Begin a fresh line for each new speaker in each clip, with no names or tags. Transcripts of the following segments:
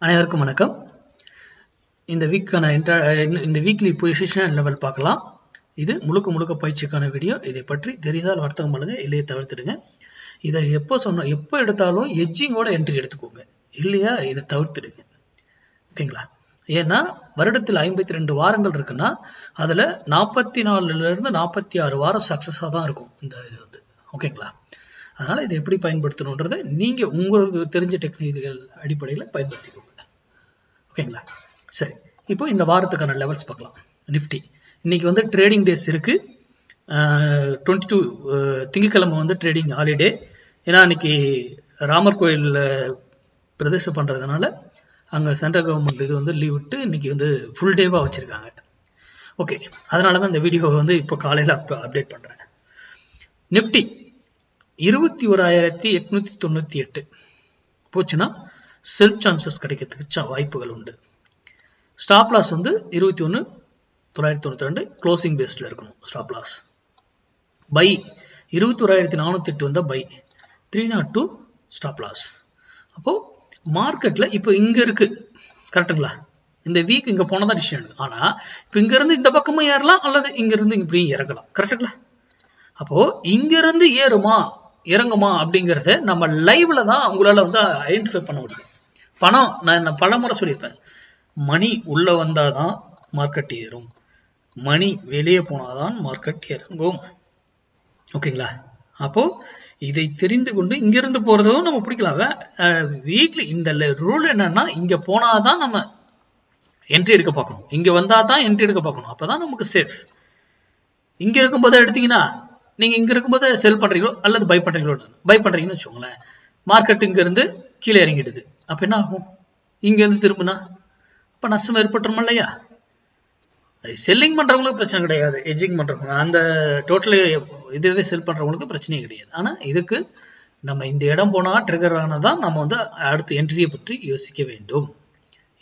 அனைவருக்கும் வணக்கம். இந்த வீக்லி பொசிஷன் லெவல் பார்க்கலாம். இது முழுக்க பயிற்சிக்கான வீடியோ. இதை பற்றி தெரிந்தால் வர்த்தகம் பண்ணுங்க, இல்லையே தவிர்த்துடுங்க. இதை எப்போ எடுத்தாலும் எட்ஜிங்கோட என்ட்ரி எடுத்துக்கோங்க, இல்லையா இதை தவிர்த்துடுங்க. ஓகேங்களா? ஏன்னா வருடத்தில் 52 வாரங்கள் இருக்குன்னா அதுல 44 இருந்து 46 வாரம் சக்சஸா தான் இருக்கும் இந்த இது வந்து. ஓகேங்களா? அதனால இதை எப்படி பயன்படுத்தணுன்றதை நீங்க உங்களுக்கு தெரிஞ்ச டெக்னிக்கல் அடிப்படையில் பயன்படுத்திக்கோங்க. ஓகேங்களா? சரி, இப்போ இந்த வாரத்துக்கான லெவல்ஸ் பார்க்கலாம். நிஃப்டி இன்னைக்கு வந்து ட்ரேடிங் டேஸ் இருக்கு. 22 திங்கட்கிழமை வந்து ட்ரேடிங் ஹாலிடே. ஏன்னா இன்னைக்கு ராமர் கோயில் பிரதிஷ்டை பண்றதுனால அங்க சென்ட்ரல் கவர்மெண்ட் இது வந்து லீவ் விட்டு இன்னைக்கு வந்து ஃபுல் டேவா வச்சிருக்காங்க. ஓகே, அதனாலதான் இந்த வீடியோவை வந்து இப்போ காலையில அப்டேட் பண்றேன். நிஃப்டி 21,898 போச்சுன்னா செல்ஃப் சான்சஸ் கிடைக்கிறதுக்கு வாய்ப்புகள் உண்டு. ஸ்டாப் லாஸ் வந்து 21,992 க்ளோசிங் பேஸ்ல இருக்கணும். ஸ்டாப் லாஸ் பை 21,408 வந்தா பை 302 ஸ்டாப் லாஸ். அப்போ மார்க்கெட்ல இப்போ இங்க இருக்கு, கரெக்டுங்களா? இந்த வீக் இங்க போனதான் டிசிஷன். ஆனா இப்போ இங்க இருந்து இந்த பக்கமும் ஏறலாம், அல்லது இங்க இருந்து இப்படியும் இறங்கலாம், கரெக்டுங்களா? அப்போ இங்க இருந்து ஏறுமா இறங்குமா அப்படிங்கறத நம்ம லைவ்ல தான் உங்களால வந்து ஐடென்டிஃபை பண்ண முடியும். பணம், நான் பல முறை சொல்லியிருப்பேன், மணி உள்ள வந்தாதான் மார்க்கெட் ஏறும், மணி வெளியே போனாதான் மார்க்கெட் இறங்கும். ஓகேங்களா? அப்போ இதை தெரிந்து கொண்டு இங்கிருந்து போறதும் நம்ம பிடிக்கலாம். வீக்லி இந்த ரூல் என்னன்னா, இங்க போனாதான் நம்ம என்ட்ரி எடுக்க பார்க்கணும், இங்க வந்தாதான் என்ட்ரி எடுக்க பார்க்கணும். அப்பதான் நமக்கு சேஃப். இங்க இருக்கும்போது எடுத்தீங்கன்னா நீங்க இங்க இருக்கும்போது செல் பண்றீங்களோ அல்லது பை பண்றீங்கன்னு வச்சுக்கோங்களேன், மார்க்கெட் இங்க இருந்து கீழே இறங்கிடுது. அப்ப என்ன ஆகும்? இங்க இருந்து திரும்பினா அப்ப நஷ்டம் ஏற்பட்டுரும் இல்லையா? செல்லிங் பண்றவங்களுக்கு பிரச்சனை கிடையாது, எட்ஜிங் பண்றவங்க அந்த டோட்டலி இதுவே செல் பண்றவங்களுக்கு பிரச்சனையே கிடையாது. ஆனா இதுக்கு நம்ம இந்த இடம் போனா ட்ரிகர் ஆனதான் நம்ம வந்து அடுத்த என்ட்ரியை பற்றி யோசிக்க வேண்டும்.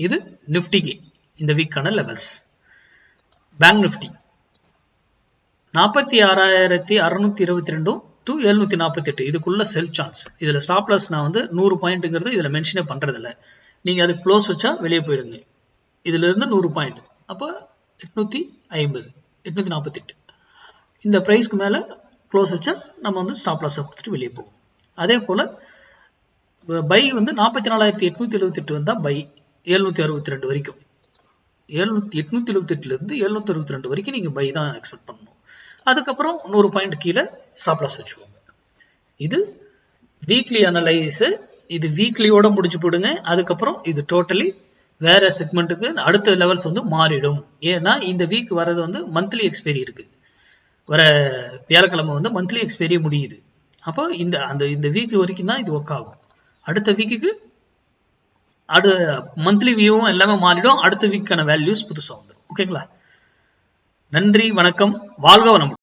இது நிஃப்டிக்கு இந்த வீக்கான லெவல்ஸ். பேங்க் நிஃப்டி 46,622 to 748 இதுக்குள்ள செல்ஃப் சான்ஸ். இதுல ஸ்டாப் லாஸ் நான் வந்து 100 பாயிண்ட்ங்கிறது இதுல மென்ஷனே பண்றது இல்லை. நீங்க அது க்ளோஸ் வச்சா வெளியே போயிடுங்க. இதுல இருந்து 100 பாயிண்ட், அப்போ 850 848 இந்த பிரைஸ்க்கு மேல க்ளோஸ் வச்சா நம்ம வந்து ஸ்டாப் லாஸ் கொடுத்துட்டு வெளியே போகும். அதே போல பை வந்து 44,878 வந்தா பை 762 வரைக்கும், 878 இருந்து 762 வரைக்கும் நீங்க பை தான் எக்ஸ்பெக்ட் பண்ணணும். அதுக்கப்புறம் 100 பாயிண்ட் கீழே ஸ்டாப் லாஸ் வச்சுக்கோங்க. இது வீக்லி அனலைஸ். இது வீக்லியோட முடிச்சு போடுங்க. அதுக்கப்புறம் இது டோட்டலி வேற செக்மெண்ட்டுக்கு அடுத்த லெவல்ஸ் வந்து மாறிடும். ஏன்னா இந்த வீக் வர்றது வந்து மந்த்லி எக்ஸ்பைரி இருக்கு. வர வியாழக்கிழமை வந்து மந்த்லி எக்ஸ்பைரி முடியுது. அப்போ இந்த வீக் வரைக்கும் தான் இது ஒர்க் ஆகும். அடுத்த வீக்குக்கு மந்த்லி வியூவும் எல்லாமே மாறிடும். அடுத்த வீக்கான வேல்யூஸ் புதுசா வந்துடும். ஓகேங்களா? நன்றி, வணக்கம், வாழ்க வளமுடன்.